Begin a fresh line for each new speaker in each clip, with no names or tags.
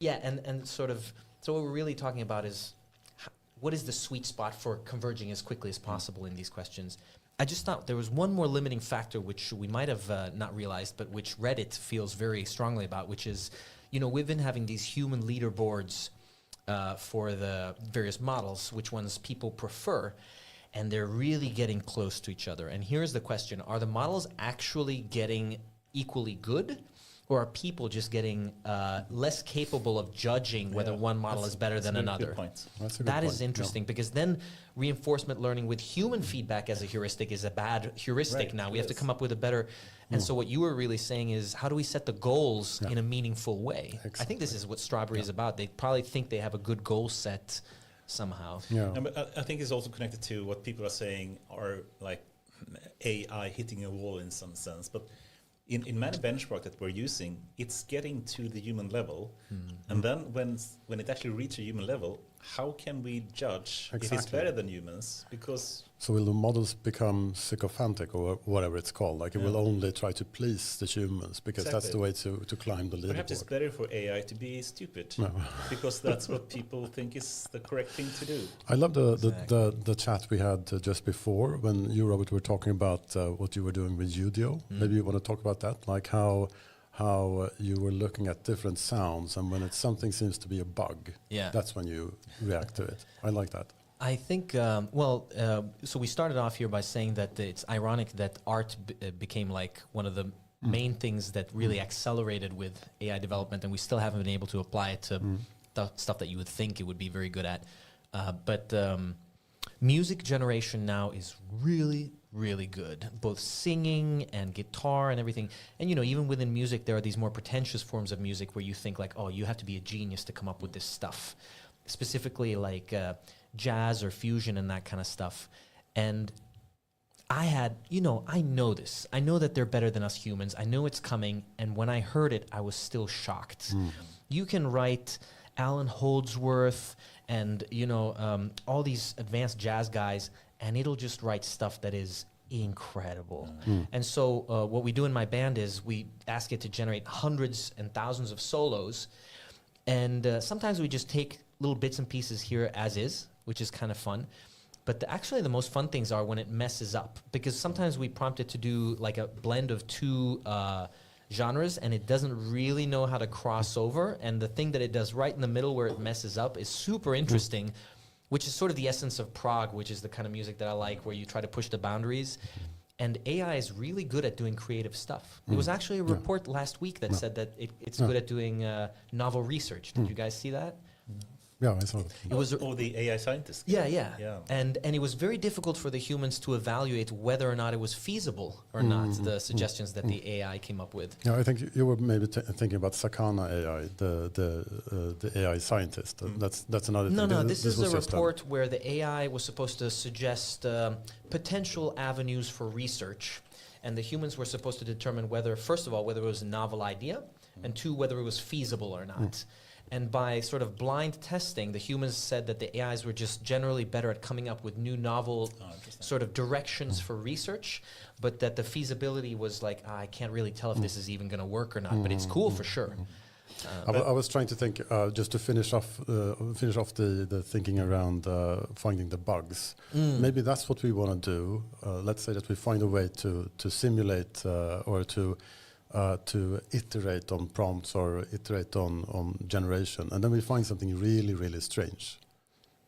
Yeah, and sort of, so what we're really talking about is what is the sweet spot for converging as quickly as possible in these questions. I just thought there was one more limiting factor which we might have not realized, but which Reddit feels very strongly about, which is, we've been having these human leaderboards for the various models, which ones people prefer, and they're really getting close to each other. And here's the question: are the models actually getting equally good? Or are people just getting less capable of judging whether one model is better than another? That is interesting, because then reinforcement learning with human feedback as a heuristic is a bad heuristic now. We have to come up with a better... And so what you were really saying is, how do we set the goals in a meaningful way? Exactly. I think this is what Strawberry is about. They probably think they have a good goal set somehow.
Yeah. But I think it's also connected to what people are saying are like AI hitting a wall in some sense. But in many benchmarks that we're using, it's getting to the human level. And then when it actually reaches a human level, how can we judge if it's better than humans? Because...
So will the models become sycophantic, or whatever it's called? Like it will only try to please the humans, because that's the way to climb the leaderboard.
Perhaps it's better for AI to be stupid, because that's what people think is the correct thing to do.
I love the chat we had just before, when you, Robert, were talking about what you were doing with Udio. Maybe you want to talk about that, like how you were looking at different sounds, and when something seems to be a bug, that's when you react to it. I like that.
I think, so we started off here by saying that it's ironic that art became like one of the main things that really accelerated with AI development, and we still haven't been able to apply it to stuff that you would think it would be very good at. But music generation now is really, really good, both singing and guitar and everything. And, even within music, there are these more pretentious forms of music where you think like, oh, you have to be a genius to come up with this stuff. Specifically like jazz or fusion and that kind of stuff. And I had, I know this. I know that they're better than us humans. I know it's coming. And when I heard it, I was still shocked. You can write Alan Holdsworth and, all these advanced jazz guys, and it'll just write stuff that is incredible. And so what we do in my band is we ask it to generate hundreds and thousands of solos. And sometimes we just take little bits and pieces here as is, which is kind of fun. But actually the most fun things are when it messes up, because sometimes we prompt it to do like a blend of two genres, and it doesn't really know how to cross over. And the thing that it does right in the middle where it messes up is super interesting, which is sort of the essence of prog, which is the kind of music that I like, where you try to push the boundaries. And AI is really good at doing creative stuff. There was actually a report last week that said that it's good at doing novel research. Did you guys see that?
Yeah, I saw it.
It was the AI scientist.
Yeah. And it was very difficult for the humans to evaluate whether or not it was feasible or not, the suggestions that the AI came up with.
Yeah, I think you were maybe thinking about Sakana AI, the AI scientist. That's another thing.
No, this is a report where the AI was supposed to suggest potential avenues for research, and the humans were supposed to determine whether, first of all, whether it was a novel idea, and two, whether it was feasible or not. And by sort of blind testing, the humans said that the AIs were just generally better at coming up with new novel sort of directions for research, but that the feasibility was like, I can't really tell if this is even going to work or not, but it's cool for sure.
I was trying to think, just to finish off the thinking around finding the bugs. Maybe that's what we want to do. Let's say that we find a way to simulate or to iterate on prompts or iterate on generation, and then we find something really, really strange.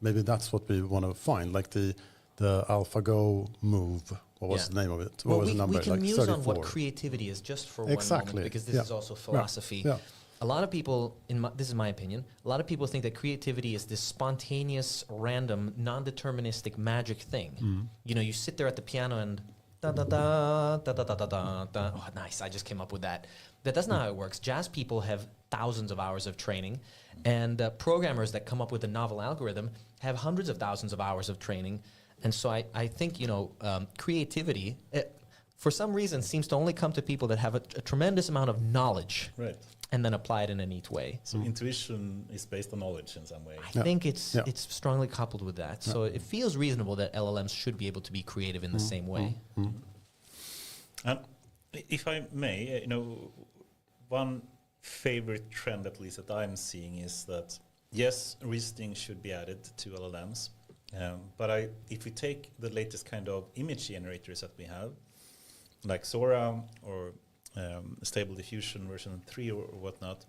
Maybe that's what we want to find, like the AlphaGo move. What was the name of it? What was the number?
We can muse on what creativity is just for one moment, because this is also philosophy. A lot of people, this is my opinion, a lot of people think that creativity is this spontaneous, random, non-deterministic magic thing. You sit there at the piano and da da da da da da da da da. Oh, nice! I just came up with that. That's not how it works. Jazz people have thousands of hours of training, and programmers that come up with a novel algorithm have hundreds of thousands of hours of training. And so I think creativity, for some reason, seems to only come to people that have a tremendous amount of knowledge, and then apply it in a neat way.
So intuition is based on knowledge in some way.
I think it's strongly coupled with that. So it feels reasonable that LLMs should be able to be creative in the same way.
If I may, one favorite trend, at least that I'm seeing, is that yes, reasoning should be added to LLMs, but if we take the latest kind of image generators that we have, like Sora or Stable Diffusion version 3 or whatnot,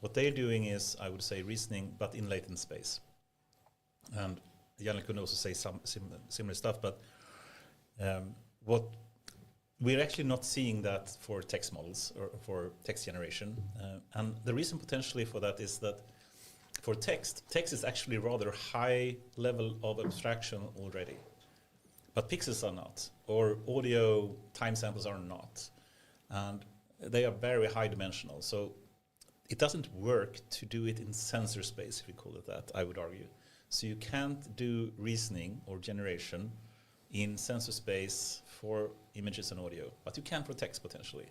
what they're doing is, I would say, reasoning, but in latent space. And Janne could also say some similar stuff, but what we're actually not seeing that for text models or for text generation. And the reason potentially for that is that for text is actually rather high level of abstraction already. But pixels are not, or audio time samples are not. And they are very high dimensional. So it doesn't work to do it in sensor space, if you call it that, I would argue. So you can't do reasoning or generation in sensor space for images and audio, but you can for text potentially.